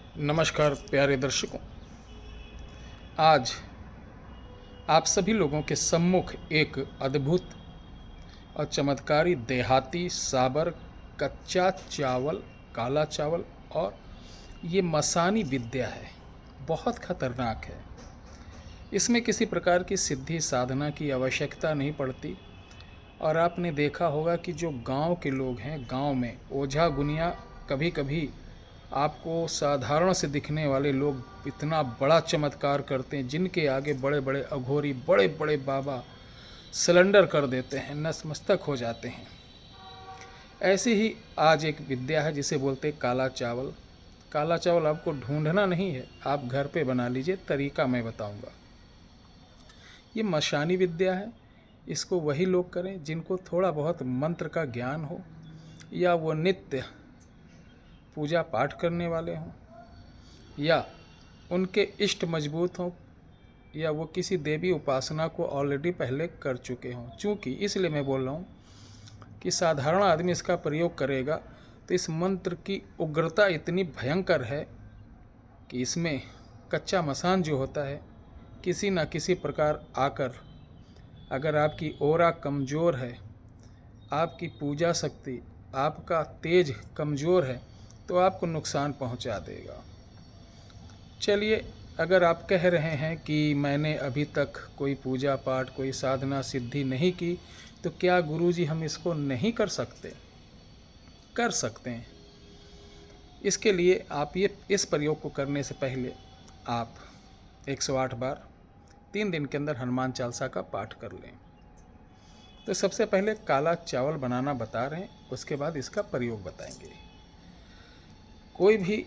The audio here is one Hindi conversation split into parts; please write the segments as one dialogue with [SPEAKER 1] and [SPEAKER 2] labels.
[SPEAKER 1] नमस्कार प्यारे दर्शकों। आज आप सभी लोगों के सम्मुख एक अद्भुत और चमत्कारी देहाती साबर कच्चा चावल, काला चावल और ये मसानी विद्या है। बहुत खतरनाक है। इसमें किसी प्रकार की सिद्धि साधना की आवश्यकता नहीं पड़ती। और आपने देखा होगा कि जो गांव के लोग हैं, गांव में ओझा गुनिया कभी कभी आपको साधारण से दिखने वाले लोग इतना बड़ा चमत्कार करते हैं, जिनके आगे बड़े बड़े अघोरी, बड़े बड़े बाबा सिलेंडर कर देते हैं, नतमस्तक हो जाते हैं। ऐसी ही आज एक विद्या है जिसे बोलते हैं काला चावल। काला चावल आपको ढूंढना नहीं है, आप घर पे बना लीजिए। तरीका मैं बताऊंगा। ये मशानी विद्या है। इसको वही लोग करें जिनको थोड़ा बहुत मंत्र का ज्ञान हो, या वो नित्य पूजा पाठ करने वाले हों, या उनके इष्ट मजबूत हों, या वो किसी देवी उपासना को ऑलरेडी पहले कर चुके हों। चूँकि इसलिए मैं बोल रहा हूँ कि साधारण आदमी इसका प्रयोग करेगा तो इस मंत्र की उग्रता इतनी भयंकर है कि इसमें कच्चा मसान जो होता है, किसी न किसी प्रकार आकर, अगर आपकी ओरा कमज़ोर है, आपकी पूजा शक्ति, आपका तेज कमज़ोर है, तो आपको नुकसान पहुंचा देगा। चलिए, अगर आप कह रहे हैं कि मैंने अभी तक कोई पूजा पाठ, कोई साधना सिद्धि नहीं की, तो क्या गुरुजी हम इसको नहीं कर सकते? कर सकते हैं। इसके लिए आप इस प्रयोग को करने से पहले आप 108 बार 3 दिन के अंदर हनुमान चालीसा का पाठ कर लें। तो सबसे पहले काला चावल बनाना बता रहे हैं, उसके बाद इसका प्रयोग बताएंगे। कोई भी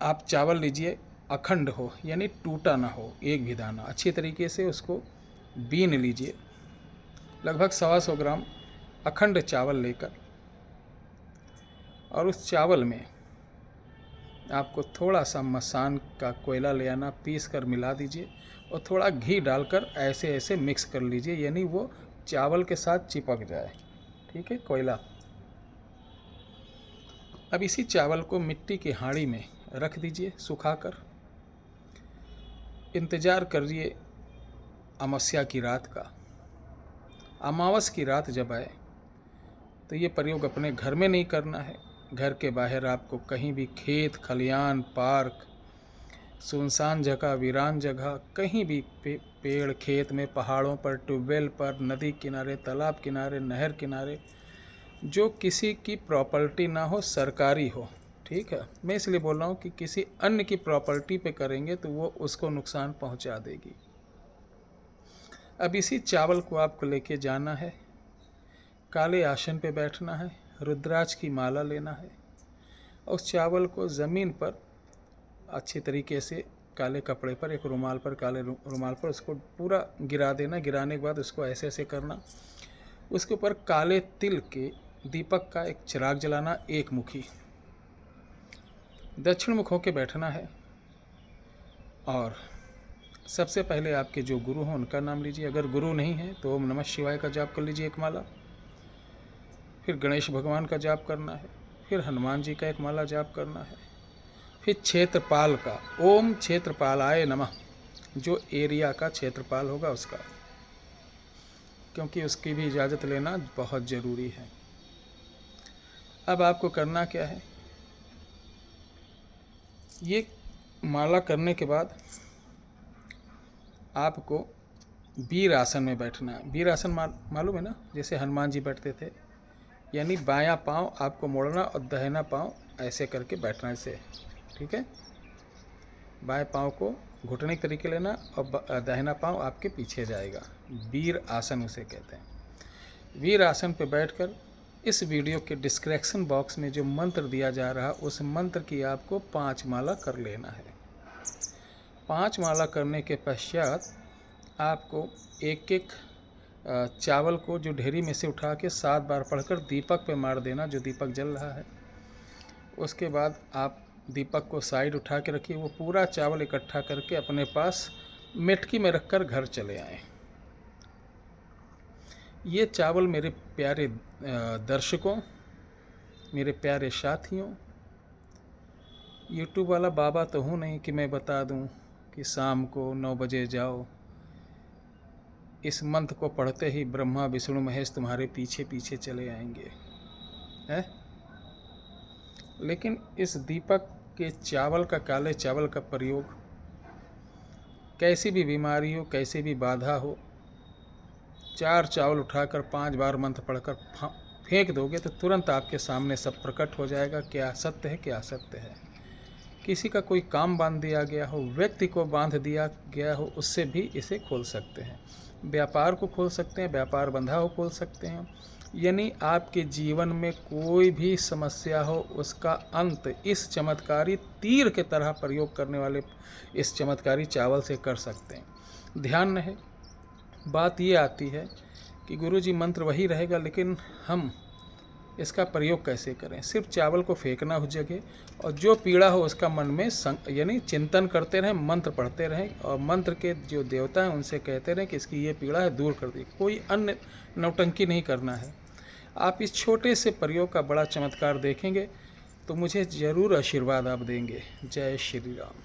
[SPEAKER 1] आप चावल लीजिए, अखंड हो, यानी टूटा ना हो, एक भी दाना। अच्छी तरीके से उसको बीन लीजिए। लगभग 125 ग्राम अखंड चावल लेकर, और उस चावल में आपको थोड़ा सा मसान का कोयला ले आना, पीस कर मिला दीजिए, और थोड़ा घी डालकर ऐसे ऐसे मिक्स कर लीजिए, यानी वो चावल के साथ चिपक जाए। ठीक है, कोयला। अब इसी चावल को मिट्टी की हांडी में रख दीजिए सुखाकर। इंतज़ार करिए अमावस्या की रात का। अमावस की रात जब आए तो ये प्रयोग अपने घर में नहीं करना है। घर के बाहर आपको कहीं भी, खेत खलियान, पार्क, सुनसान जगह, वीरान जगह, कहीं भी पेड़, खेत में, पहाड़ों पर, ट्यूबवेल पर, नदी किनारे, तालाब किनारे, नहर किनारे, जो किसी की प्रॉपर्टी ना हो, सरकारी हो। ठीक है, मैं इसलिए बोल रहा हूँ कि किसी अन्य की प्रॉपर्टी पे करेंगे तो वो उसको नुकसान पहुँचा देगी। अब इसी चावल को आपको लेके जाना है, काले आसन पे बैठना है, रुद्राक्ष की माला लेना है, और उस चावल को ज़मीन पर अच्छी तरीके से काले कपड़े पर, एक रुमाल पर, काले रुमाल पर उसको पूरा गिरा देना। गिराने के बाद उसको ऐसे ऐसे करना। उसके ऊपर काले तिल के दीपक का एक चिराग जलाना, एक मुखी। दक्षिण मुख होकर बैठना है। और सबसे पहले आपके जो गुरु हों उनका नाम लीजिए। अगर गुरु नहीं है तो ओम नमः शिवाय का जाप कर लीजिए, एक माला। फिर गणेश भगवान का जाप करना है। फिर हनुमान जी का एक माला जाप करना है। फिर क्षेत्रपाल का, ओम क्षेत्रपालाय नमः, जो एरिया का क्षेत्रपाल होगा उसका, क्योंकि उसकी भी इजाज़त लेना बहुत ज़रूरी है। अब आपको करना क्या है, ये माला करने के बाद आपको वीर आसन में बैठना है। वीर आसन मालूम है ना, जैसे हनुमान जी बैठते थे। यानी बायां पाँव आपको मोड़ना और दाहिना पाँव ऐसे करके बैठना, ऐसे। ठीक है, बाएं पाँव को घुटने के तरीके लेना और दाहिना पाँव आपके पीछे जाएगा। वीर आसन उसे कहते हैं। वीर आसन पर बैठकर इस वीडियो के डिस्क्रिप्शन बॉक्स में जो मंत्र दिया जा रहा है, उस मंत्र की आपको 5 माला कर लेना है। 5 माला करने के पश्चात आपको एक एक चावल को जो ढेरी में से उठा के 7 बार पढ़कर दीपक पे मार देना, जो दीपक जल रहा है। उसके बाद आप दीपक को साइड उठा के रखिए। वो पूरा चावल इकट्ठा करके अपने पास मेटकी में रखकर घर चले आएँ। ये चावल मेरे प्यारे दर्शकों, मेरे प्यारे साथियों, यूट्यूब वाला बाबा तो हूँ नहीं कि मैं बता दूँ कि शाम को 9 बजे जाओ, इस मंत्र को पढ़ते ही ब्रह्मा विष्णु महेश तुम्हारे पीछे पीछे चले आएंगे है। लेकिन इस दीपक के चावल का, काले चावल का प्रयोग कैसी भी बीमारी हो, कैसी भी बाधा हो, 4 चावल उठाकर 5 बार मंत्र पढ़कर फेंक दोगे तो तुरंत आपके सामने सब प्रकट हो जाएगा, क्या सत्य है क्या असत्य है। किसी का कोई काम बांध दिया गया हो, व्यक्ति को बांध दिया गया हो, उससे भी इसे खोल सकते हैं। व्यापार को खोल सकते हैं, व्यापार बंधा हो खोल सकते हैं। यानी आपके जीवन में कोई भी समस्या हो, उसका अंत इस चमत्कारी तीर के तरह प्रयोग करने वाले इस चमत्कारी चावल से कर सकते हैं। ध्यान रहे, बात ये आती है कि गुरुजी मंत्र वही रहेगा, लेकिन हम इसका प्रयोग कैसे करें। सिर्फ चावल को फेंकना उस जगह, और जो पीड़ा हो उसका मन में यानी चिंतन करते रहें, मंत्र पढ़ते रहें, और मंत्र के जो देवता हैं उनसे कहते रहें कि इसकी ये पीड़ा है, दूर कर दी। कोई अन्य नौटंकी नहीं करना है। आप इस छोटे से प्रयोग का बड़ा चमत्कार देखेंगे तो मुझे ज़रूर आशीर्वाद आप देंगे। जय श्री राम।